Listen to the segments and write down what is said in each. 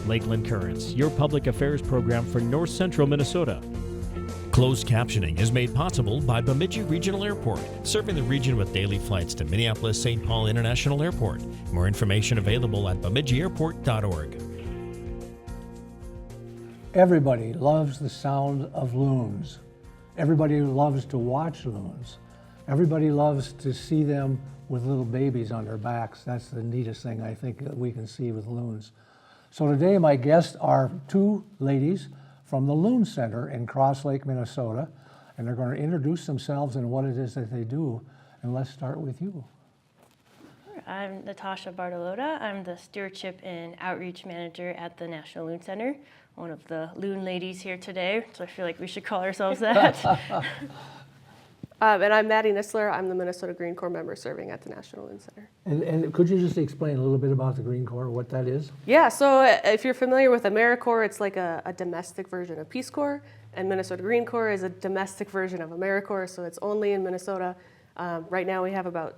Lakeland Currents, your public affairs program for North Central Minnesota. Closed captioning is made possible by Bemidji Regional Airport, serving the region with daily flights to Minneapolis-St. Paul International Airport. More information available at bemidjiairport.org. Everybody loves the sound of loons. Everybody loves to watch loons. Everybody loves to see them with little babies on their backs. That's the neatest thing I think that we can see with loons. So today my guests are two ladies from the Loon Center in Crosslake, Minnesota, and they're going to introduce themselves and what it is that they do. And let's start with you. I'm Natasha Bartolotta. I'm the Stewardship and Outreach Manager at the National Loon Center, one of the loon ladies here today, so I feel like we should call ourselves that. And I'm Maddi Nistler. I'm the Minnesota GreenCorps Member serving at the National Loon Center. And could you just explain a little bit about the GreenCorps, what that is? Yeah, so if you're familiar with AmeriCorps, it's like a domestic version of Peace Corps, and Minnesota GreenCorps is a domestic version of AmeriCorps, so it's only in Minnesota. Right now we have about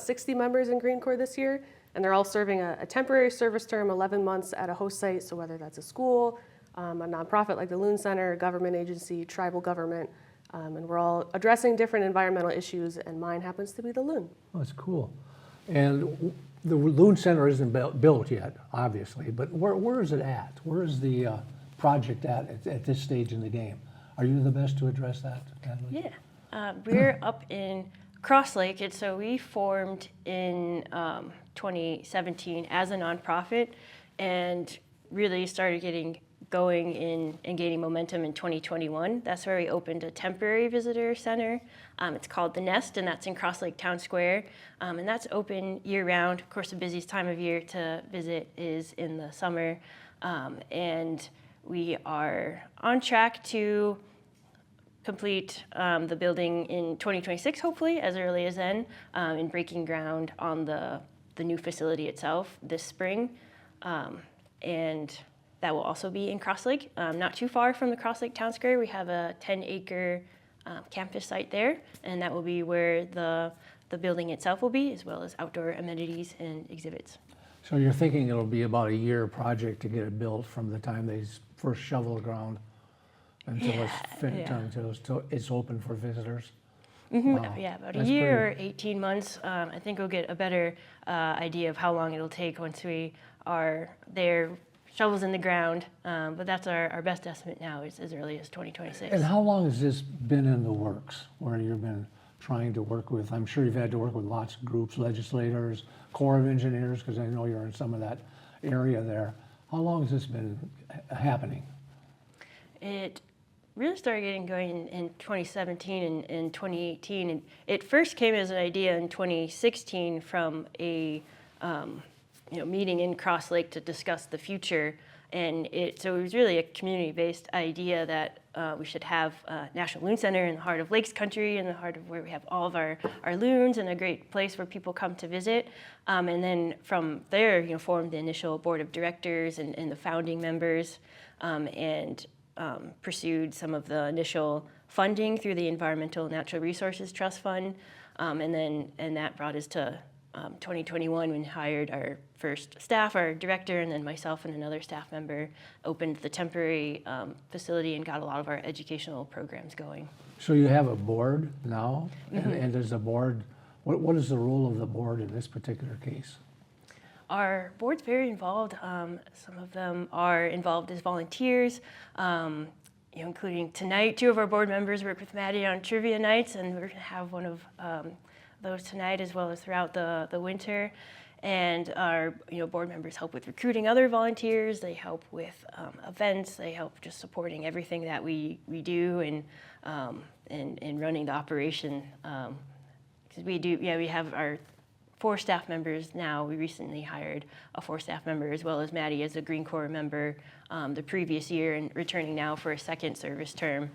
60 members in GreenCorps this year, and they're all serving a temporary service term, 11 months at a host site, so whether that's a school, a nonprofit like the Loon Center, a government agency, tribal government, and we're all addressing different environmental issues, and mine happens to be the loon. Oh, that's cool. And the Loon Center isn't built yet, obviously, but where is it at? Where is the project at this stage in the game? Are you the best to address that, Natalie? Yeah, we're up in Crosslake, so we formed in 2017 as a nonprofit and really started getting going and gaining momentum in 2021. That's where we opened a temporary visitor center. It's called The Nest, and that's in Crosslake Town Square. And that's open year-round. Of course, the busiest time of year to visit is in the summer. And we are on track to complete the building in 2026, hopefully, as early as then, and breaking ground on the new facility itself this spring. And that will also be in Crosslake, not too far from the Crosslake Town Square. We have a 10-acre campus site there, and that will be where the building itself will be, as well as outdoor amenities and exhibits. So you're thinking it'll be about a year project to get it built from the time they first shovel the ground until it's open for visitors? Mm-hmm. Wow. Yeah, about That's a year pretty... or 18 months. I think we'll get a better idea of how long it'll take once we are there, shovels in the ground, but that's our best estimate now is as early as 2026. And how long has this been in the works, where you've been trying to work with? I'm sure you've had to work with lots of groups, legislators, Corps of Engineers, because I know you're in some of that area there. How long has this been happening? It really started getting going in 2017 and 2018. And it first came as an idea in 2016 from a meeting in Crosslake to discuss the future. And so it was really a community-based idea that we should have a National Loon Center in the heart of Lakes Country, in the heart of where we have all of our loons, and a great place where people come to visit. And then from there, formed the initial board of directors and the founding members, and pursued some of the initial funding through the Environmental Natural Resources Trust Fund. And that brought us to 2021, when we hired our first staff, our director, and then myself and another staff member opened the temporary facility and got a lot of our educational programs going. So you have a board now, mm-hmm. and does the board, what is the role of the board in this particular case? Our board's very involved. Some of them are involved as volunteers, including tonight. 2 of our board members work with Maddi on trivia nights, and we're going to have one of those tonight, as well as throughout the winter. And our board members help with recruiting other volunteers. They help with events. They help just supporting everything that we do and running the operation. Because we have our 4 staff members now. We recently hired a 4 staff member, as well as Maddi as a GreenCorps member the previous year, and returning now for a second service term.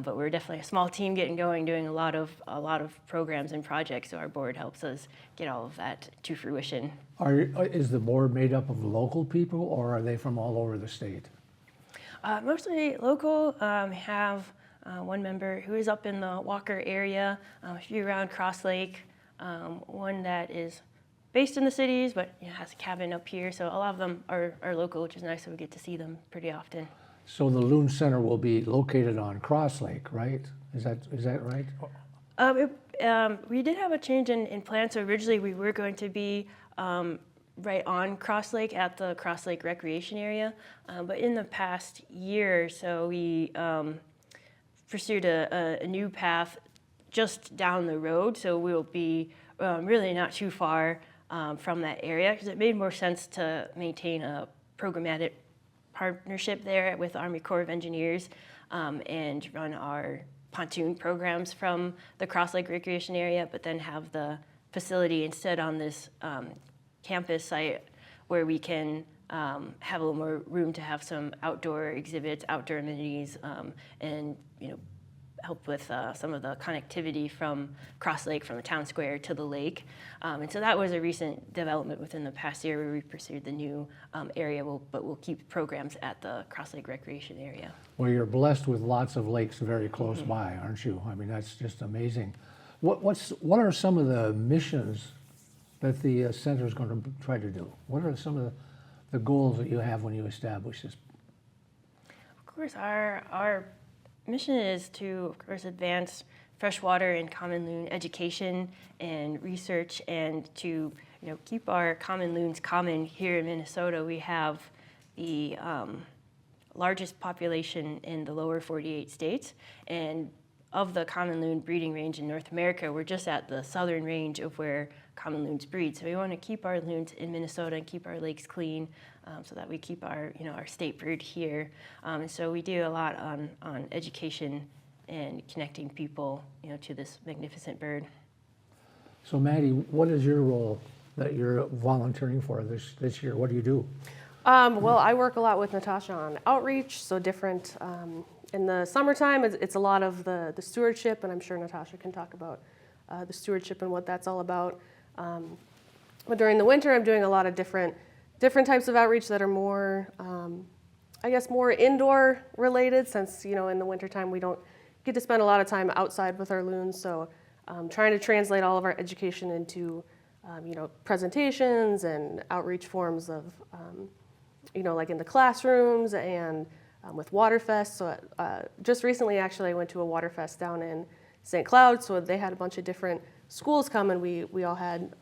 But we're definitely a small team getting going, doing a lot of programs and projects. So our board helps us get all of that to fruition. Is the board made up of local people, or are they from all over the state? Mostly local. We have one member who is up in the Walker area, a few around Crosslake, one that is based in the cities, but has a cabin up here. So a lot of them are local, which is nice. So we get to see them pretty often. So the Loon Center will be located on Crosslake, right? Is that right? We did have a change in plan. So originally we were going to be right on Crosslake at the Crosslake Recreation Area. But in the past year or so, we pursued a new path just down the road. So we'll be really not too far from that area, because it made more sense to maintain a programmatic partnership there with Army Corps of Engineers and run our pontoon programs from the Crosslake Recreation Area, but then have the facility instead on this campus site where we can have a little more room to have some outdoor exhibits, outdoor amenities, and help with some of the connectivity from Crosslake, from the town square to the lake. And so that was a recent development within the past year where we pursued the new area, but we'll keep programs at the Crosslake Recreation Area. Well, you're blessed with lots of lakes very close by, aren't you? I mean, that's just amazing. What are some of the missions that the center is going to try to do? What are some of the goals that you have when you establish this? Of course, our mission is to, of course, advance freshwater and common loon education and research, and to keep our common loons common here in Minnesota. We have the largest population in the lower 48 states, and of the common loon breeding range in North America, we're just at the southern range of where common loons breed. So we want to keep our loons in Minnesota and keep our lakes clean, so that we keep our our state bird here. And so we do a lot on education and connecting people to this magnificent bird. So Maddi, what is your role that you're volunteering for this year? What do you do? Well, I work a lot with Natasha on outreach, so different. In the summertime, it's a lot of the stewardship, and I'm sure Natasha can talk about the stewardship and what that's all about. But during the winter, I'm doing a lot of different types of outreach that are more, I guess, more indoor related, since in the wintertime we don't get to spend a lot of time outside with our loons. So trying to translate all of our education into presentations and outreach forms of like in the classrooms and with Waterfest. So just recently, actually, I went to a Waterfest down in St. Cloud. So they had a bunch of different schools come, and we all had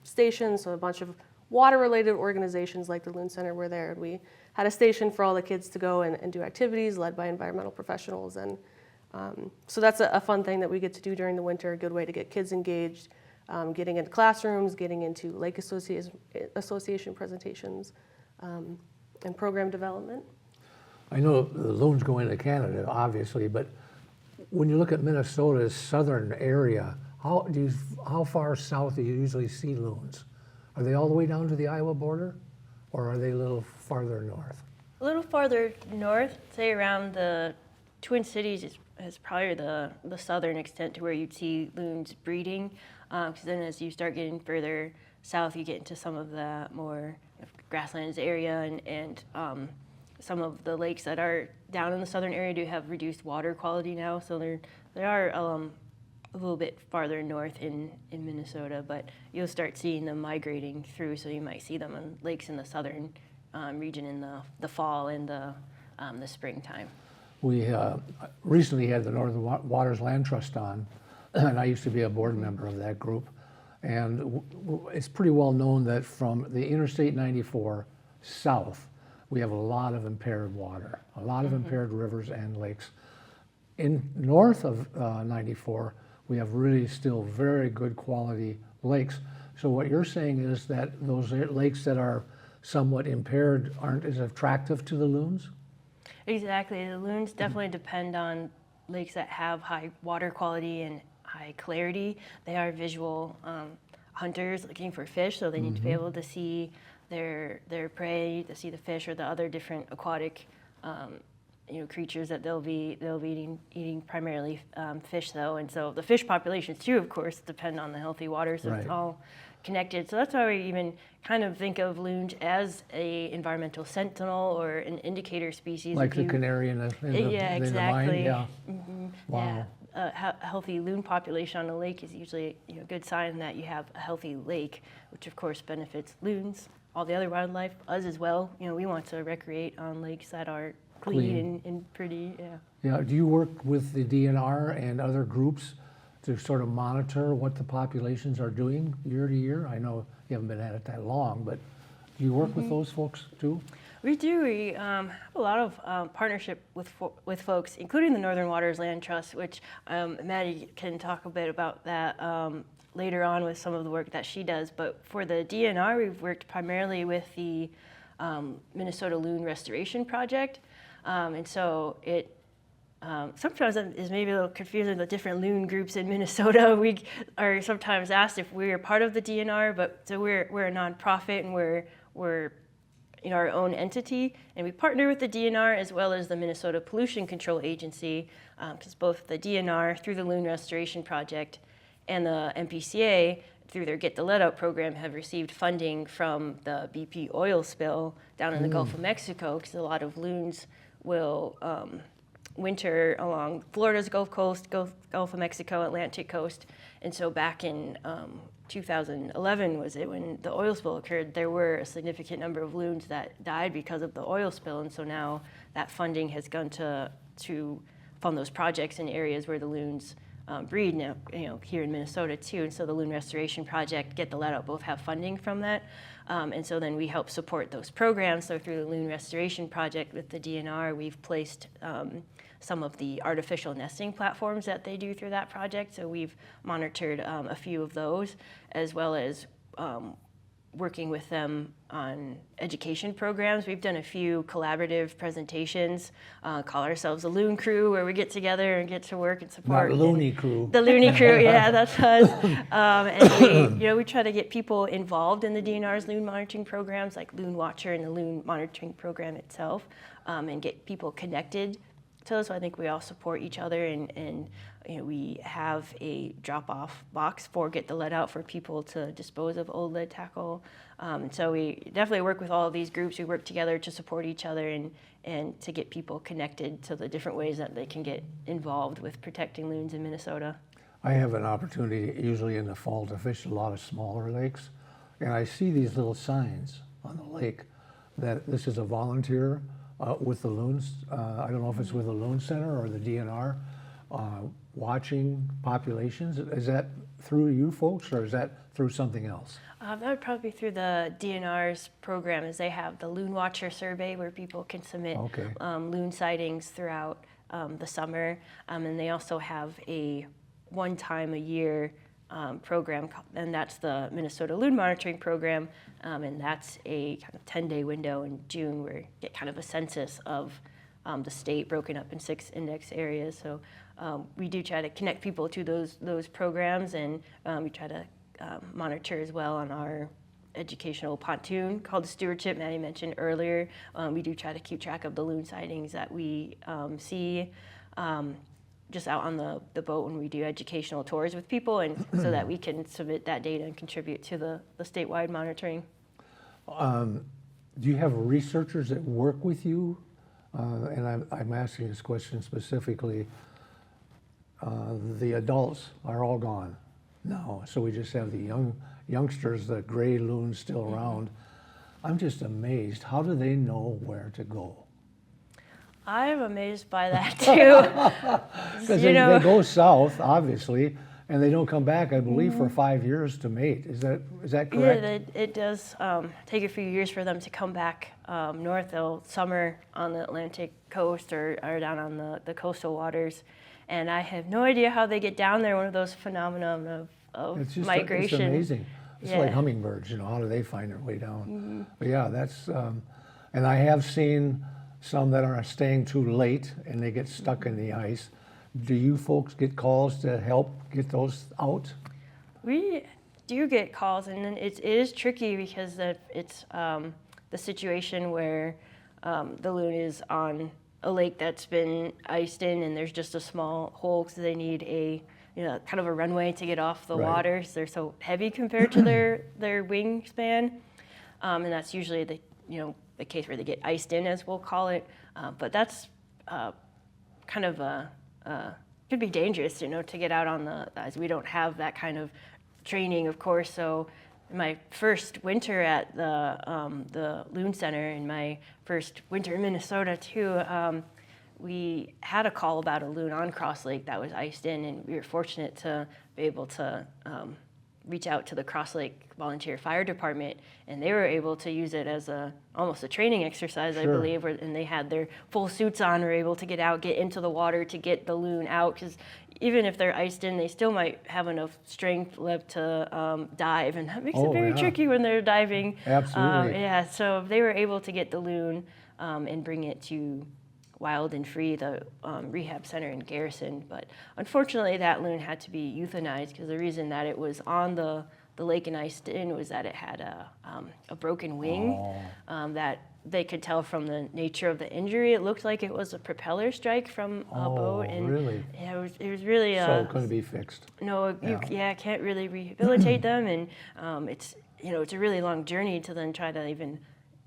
stations. So a bunch of water-related organizations like the Loon Center were there, and we had a station for all the kids to go and do activities led by environmental professionals. And so that's a fun thing that we get to do during the winter, a good way to get kids engaged, getting into classrooms, getting into lake association presentations, and program development. I know the loons go into Canada, obviously, but when you look at Minnesota's southern area, how far south do you usually see loons? Are they all the way down to the Iowa border, or are they a little farther north? A little farther north, say around the Twin Cities is probably the southern extent to where you'd see loons breeding. Because then as you start getting further south, you get into some of the more grasslands area, and some of the lakes that are down in the southern area do have reduced water quality now. So they are a little bit farther north in Minnesota, but you'll start seeing them migrating through. So you might see them on lakes in the southern region in the fall and the springtime. We recently had the Northern Waters Land Trust on, and I used to be a board member of that group. And it's pretty well known that from the Interstate 94 south, we have a lot of impaired water, a lot of impaired rivers and lakes. In north of 94, we have really still very good quality lakes. So what you're saying is that those lakes that are somewhat impaired aren't as attractive to the loons? Exactly. The loons definitely depend on lakes that have high water quality and high clarity. They are visual hunters looking for fish, so they need to be able to see their prey, to see the fish or the other different aquatic creatures that they'll be eating primarily fish though. And so the fish populations too, of course, depend on the healthy water, so It's all connected. So that's why we even kind of think of loons as a environmental sentinel or an indicator species. Like the canary in the exactly. mine? Yeah. Mm-hmm. Wow. Yeah. a healthy loon population on a lake is usually a good sign that you have a healthy lake, which of course benefits loons, all the other wildlife, us as well. We want to recreate on lakes that are clean. And pretty. Yeah. Yeah. Do you work with the DNR and other groups to sort of monitor what the populations are doing year to year? I know you haven't been at it that long, but do you work with those folks too? We do. We have a lot of partnership with folks, including the Northern Waters Land Trust, which Maddi can talk a bit about that later on with some of the work that she does. But for the DNR, we've worked primarily with the Minnesota Loon Restoration Project. And so it sometimes is maybe a little confusing, the different loon groups in Minnesota. We are sometimes asked if we're part of the DNR, but so we're a nonprofit and we're our own entity, and we partner with the DNR as well as the Minnesota Pollution Control Agency, because both the DNR through the Loon Restoration Project and the MPCA through their Get the Lead Out program have received funding from the BP oil spill down in the Gulf of Mexico, because a lot of loons will winter along Florida's Gulf Coast, Gulf of Mexico, Atlantic coast. And so back in 2011 was it when the oil spill occurred, there were a significant number of loons that died because of the oil spill. And so now that funding has gone to fund those projects in areas where the loons breed now, here in Minnesota too. And so the Loon Restoration Project, Get the Lead Out, both have funding from that. And so then we help support those programs. So through the Loon Restoration Project with the DNR, we've placed some of the artificial nesting platforms that they do through that project. So we've monitored a few of those, as well as working with them on education programs. We've done a few collaborative presentations, call ourselves a Loon Crew, where we get together and get to work and support. Not Loony Crew. The Loony Crew, yeah, that's us. And we try to get people involved in the DNR's loon monitoring programs, like Loon Watcher and the loon monitoring program itself, and get people connected to us. So I think we all support each other, and we have a drop-off box for Get the Lead Out for people to dispose of old lead tackle. So we definitely work with all of these groups. We work together to support each other and to get people connected to the different ways that they can get involved with protecting loons in Minnesota. I have an opportunity usually in the fall to fish a lot of smaller lakes, and I see these little signs on the lake that this is a volunteer with the loons. I don't know if it's with the Loon Center or the DNR, watching populations. Is that through you folks, or is that through something else? That would probably be through the DNR's program, as they have the Loon Watcher survey where people can submit loon sightings throughout the summer. And they also have a one time a year program, and that's the Minnesota Loon Monitoring Program. And that's a kind of 10-day window in June where you get kind of a census of the state broken up in 6 index areas. So we do try to connect people to those programs, and we try to monitor as well on our educational pontoon called the Stewardship Maddi mentioned earlier. We do try to keep track of the loon sightings that we see just out on the boat when we do educational tours with people, and so that we can submit that data and contribute to the statewide monitoring. Do you have researchers that work with you? And I'm asking this question specifically. The adults are all gone now, so we just have the youngsters, the gray loons still around. I'm just amazed. How do they know where to go? I'm amazed by that too. Because they go south, obviously, and they don't come back, I believe, for 5 years to mate. Is that correct? Yeah, it does take a few years for them to come back north. They'll summer on the Atlantic coast or down on the coastal waters. And I have no idea how they get down there, one of those phenomena of it's just, migration. It's amazing. It's like hummingbirds, how do they find their way down? Mm-hmm. But yeah, that's, and I have seen some that are staying too late and they get stuck in the ice. Do you folks get calls to help get those out? We do get calls, and then it is tricky because it's the situation where the loon is on a lake that's been iced in, and there's just a small hole because they need a kind of a runway to get off the water. So they're so heavy compared to their wingspan, and that's usually the case where they get iced in, as we'll call it. But that's kind of a could be dangerous, to get out on as we don't have that kind of training, of course. So my first winter at the Loon Center, and my first winter in Minnesota too, we had a call about a loon on Crosslake that was iced in, and we were fortunate to be able to reach out to the Crosslake Volunteer Fire Department, and they were able to use it as almost a training exercise, I believe, and they had their full suits on, were able to get out, get into the water to get the loon out, because even if they're iced in, they still might have enough strength left to dive, and that makes it very tricky when they're diving. Absolutely. So they were able to get the loon and bring it to Wild and Free, the rehab center in Garrison. But unfortunately, that loon had to be euthanized, because the reason that it was on the lake and iced in was that it had a broken wing that they could tell from the nature of the injury. It looked like it was a propeller strike from a boat. And really? Yeah, it was really... So it couldn't be fixed? No, can't really rehabilitate them, and it's a really long journey to then try to even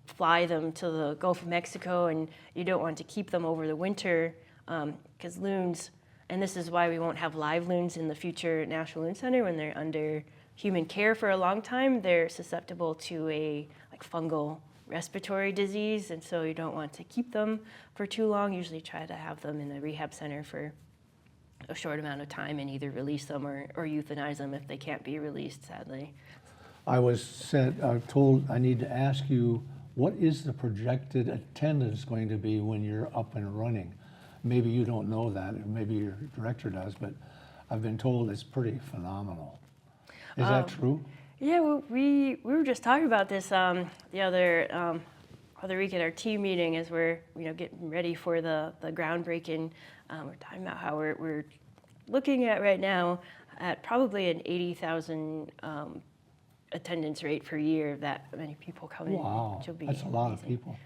fly them to the Gulf of Mexico, and you don't want to keep them over the winter, because loons, and this is why we won't have live loons in the future National Loon Center when they're under human care for a long time. They're susceptible to a fungal respiratory disease, and so you don't want to keep them for too long. Usually try to have them in the rehab center for a short amount of time and either release them or euthanize them if they can't be released, sadly. I was told I need to ask you, what is the projected attendance going to be when you're up and running? Maybe you don't know that, or maybe your director does, but I've been told it's pretty phenomenal. Is that true? Yeah, well, we were just talking about this the other week at our team meeting as we're getting ready for the groundbreaking. We're talking about how we're looking at right now at probably an 80,000 attendance rate per year, that many people come in. Wow, Which will be that's a lot of amazing. people.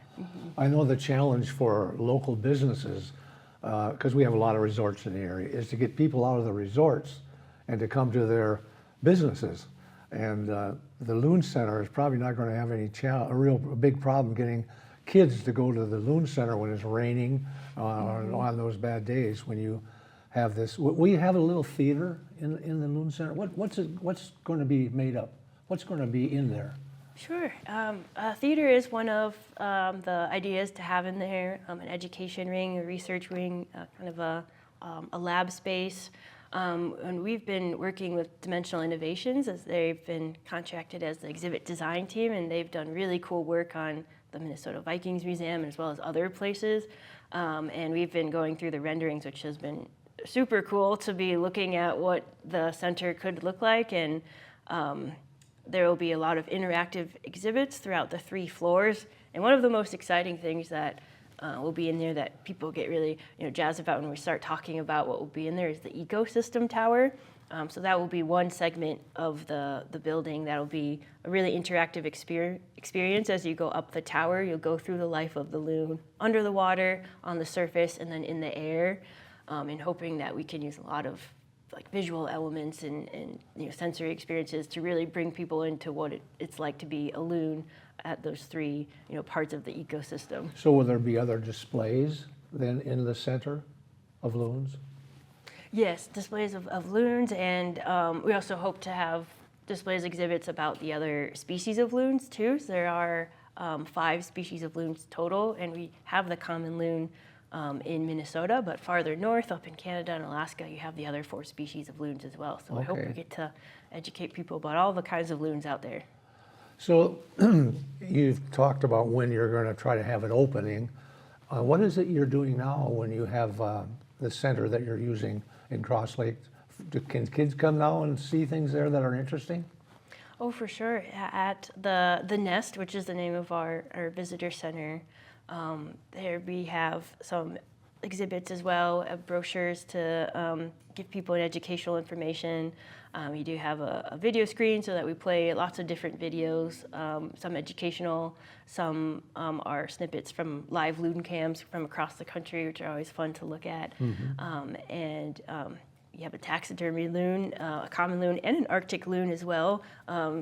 I know the challenge for local businesses, because we have a lot of resorts in the area, is to get people out of the resorts and to come to their businesses. And the Loon Center is probably not going to have a big problem getting kids to go to the Loon Center when it's raining or on those bad days when you have this. We have a little theater in the Loon Center. What's going to be made up? What's going to be in there? Sure. Theater is one of the ideas to have in there, an education wing, a research wing, kind of a lab space. And we've been working with Dimensional Innovations, as they've been contracted as the exhibit design team, and they've done really cool work on the Minnesota Vikings Museum as well as other places. And we've been going through the renderings, which has been super cool to be looking at what the center could look like. And there will be a lot of interactive exhibits throughout the 3 floors. And one of the most exciting things that will be in there that people get really jazzed about when we start talking about what will be in there is the ecosystem tower. So that will be one segment of the building that will be a really interactive experience. As you go up the tower, you'll go through the life of the loon under the water, on the surface, and then in the air, and hoping that we can use a lot of visual elements and sensory experiences to really bring people into what it's like to be a loon at those 3 parts of the ecosystem. So will there be other displays then in the center of loons? Yes, displays of loons, and we also hope to have displays, exhibits about the other species of loons too. So there are 5 species of loons total, and we have the common loon in Minnesota, but farther north, up in Canada and Alaska, you have the other 4 species of loons as well. So I hope we get to educate people about all the kinds of loons out there. So you've talked about when you're going to try to have an opening. What is it you're doing now when you have the center that you're using in Crosslake? Can kids come now and see things there that are interesting? Oh, for sure. At the Nest, which is the name of our visitor center, there we have some exhibits as well, brochures to give people educational information. We do have a video screen so that we play lots of different videos, some educational, some are snippets from live loon cams from across the country, which are always fun to look at. And you have a taxidermy loon, a common loon, and an Arctic loon as well.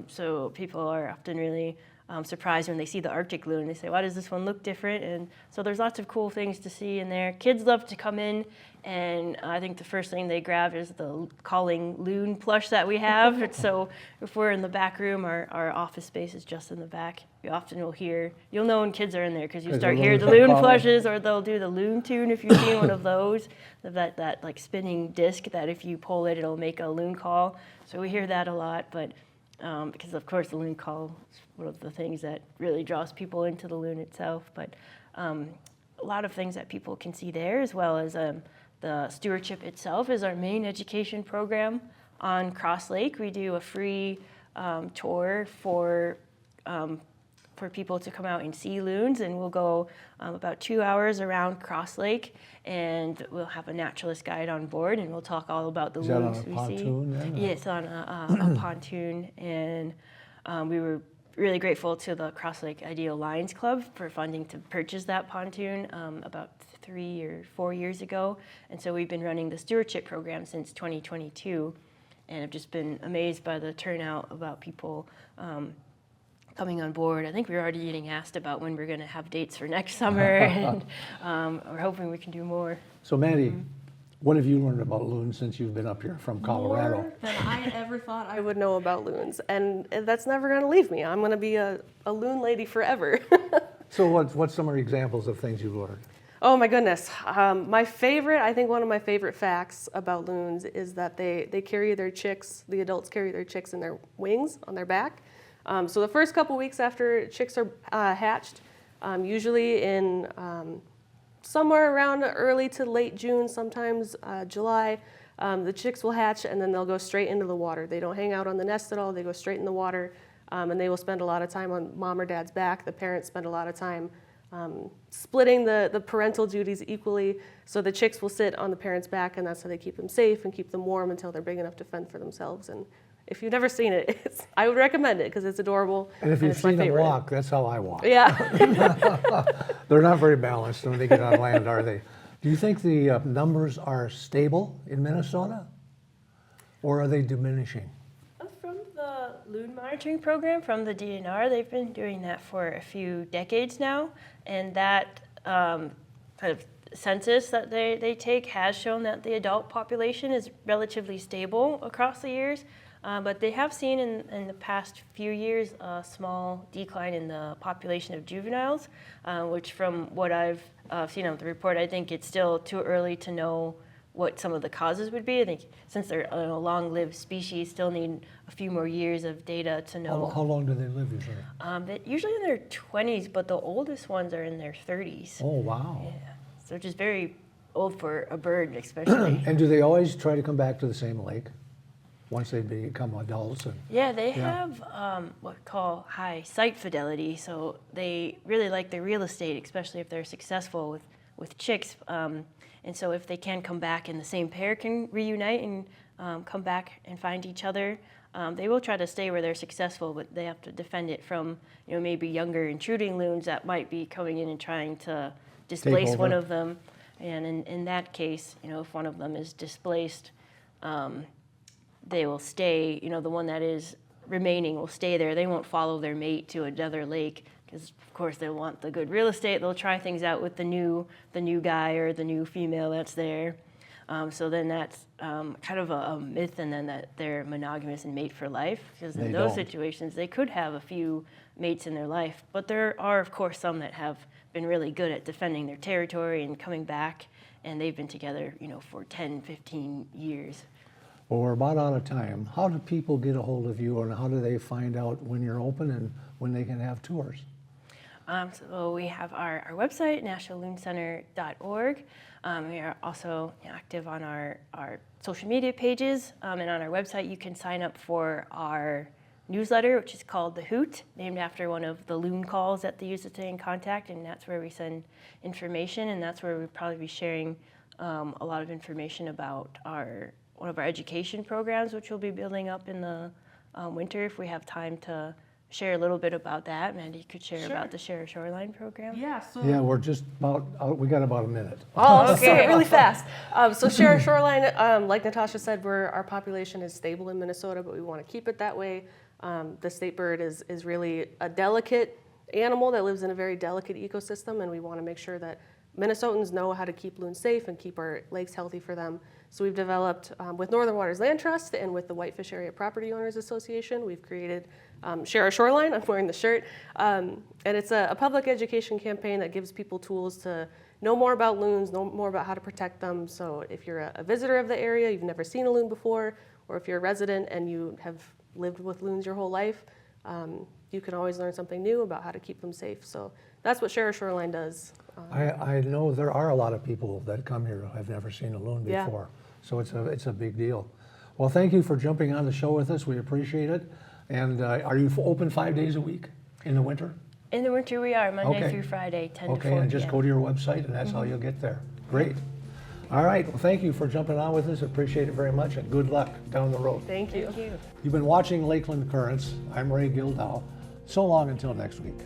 So people are often really surprised when they see the Arctic loon. They say, why does this one look different? And so there's lots of cool things to see in there. Kids love to come in, and I think the first thing they grab is the calling loon plush that we have. And so if we're in the back room, our office space is just in the back. You often will hear, you'll know when kids are in there because you start hearing the loon plushes, or they'll do the loon tune if you've seen one of those, that like spinning disc that if you pull it, it'll make a loon call. So we hear that a lot, but because of course the loon call is one of the things that really draws people into the loon itself. But a lot of things that people can see there, as well as the Stewardship itself is our main education program on Crosslake. We do a free tour for people to come out and see loons, and we'll go about 2 hours around Crosslake, and we'll have a naturalist guide on board, and we'll talk all about the loons we see. Is that on a pontoon then? Yeah, it's on a pontoon, and we were really grateful to the Crosslake Ideal Lions Club for funding to purchase that pontoon about 3 or 4 years ago, and so we've been running the stewardship program since 2022, and I've just been amazed by the turnout about people coming on board. I think we're already getting asked about when we're going to have dates for next summer, and we're hoping we can do more. So Maddi, what have you learned about loons since you've been up here from Colorado? More than I ever thought I would know about loons, and that's never going to leave me. I'm going to be a loon lady forever. So what's some of the examples of things you've learned? Oh my goodness. I think one of my favorite facts about loons is that they carry their chicks, the adults carry their chicks in their wings on their back. So the first couple weeks after chicks are hatched, usually in somewhere around early to late June, sometimes July, the chicks will hatch and then they'll go straight into the water. They don't hang out on the nest at all, they go straight in the water, and they will spend a lot of time on mom or dad's back. The parents spend a lot of time splitting the parental duties equally, so the chicks will sit on the parents' back, and that's how they keep them safe and keep them warm until they're big enough to fend for themselves. And if you've never seen it, I would recommend it because it's adorable. And if you've it's my seen them favorite. walk, that's how I walk. Yeah. They're not very balanced when they get on land, are they? Do you think the numbers are stable in Minnesota, or are they diminishing? From the loon monitoring program, from the DNR, they've been doing that for a few decades now, and that kind of census that they take has shown that the adult population is relatively stable across the years. But they have seen in the past few years a small decline in the population of juveniles, which from what I've seen on the report, I think it's still too early to know what some of the causes would be. I think since they're a long-lived species, still need a few more years of data to know. How long do they live usually? They're usually in their 20s, but the oldest ones are in their 30s. Oh, wow. Yeah, so just very old for a bird, especially. And do they always try to come back to the same lake once they become adults? Yeah, they have what we call high site fidelity, so they really like the real estate, especially if they're successful with chicks. And so if they can come back and the same pair can reunite and come back and find each other, they will try to stay where they're successful, but they have to defend it from maybe younger intruding loons that might be coming in and trying to displace one of them. And in that case, if one of them is displaced, they will stay, the one that is remaining will stay there. They won't follow their mate to another lake because, of course, they want the good real estate. They'll try things out with the new guy or the new female that's there. So then that's kind of a myth, and then that they're monogamous and mate for life, because in those situations they could have a few mates in their life. But there are, of course, some that have been really good at defending their territory and coming back, and they've been together, for 10, 15 years. Well, we're about out of time. How do people get a hold of you, and how do they find out when you're open and when they can have tours? So we have our website, nationallooncenter.org. We are also active on our social media pages, and on our website you can sign up for our newsletter, which is called The Hoot, named after one of the loon calls that they use to stay in contact, and that's where we send information, and that's where we'll probably be sharing a lot of information about one of our education programs, which we'll be building up in the winter if we have time to share a little bit about that. Mandy could share about the Share a Shoreline program. Yeah, Yeah, we're just we got about a minute. Oh, okay, really fast. So Share a Shoreline, like Natasha said, our population is stable in Minnesota, but we want to keep it that way. The state bird is really a delicate animal that lives in a very delicate ecosystem, and we want to make sure that Minnesotans know how to keep loons safe and keep our lakes healthy for them. So we've developed, with Northern Waters Land Trust and with the Whitefish Area Property Owners Association, we've created Share Our Shoreline. I'm wearing the shirt. And it's a public education campaign that gives people tools to know more about loons, know more about how to protect them. So if you're a visitor of the area, you've never seen a loon before, or if you're a resident and you have lived with loons your whole life, you can always learn something new about how to keep them safe. So that's what Share Our Shoreline does. I know there are a lot of people that come here who have never seen a loon Yeah. before, so it's a big deal. Well, thank you for jumping on the show with us. We appreciate it. And are you open 5 days a week in the winter? In the winter, we are Monday Okay. through Friday, 10 to 4 Okay, and just p.m. go to your website, and that's how you'll get there. Great. All right, well, thank you for jumping on with us. Appreciate it very much, and good luck down the road. Thank you. Thank you. You've been watching Lakeland Currents. I'm Ray Gildow. So long until next week.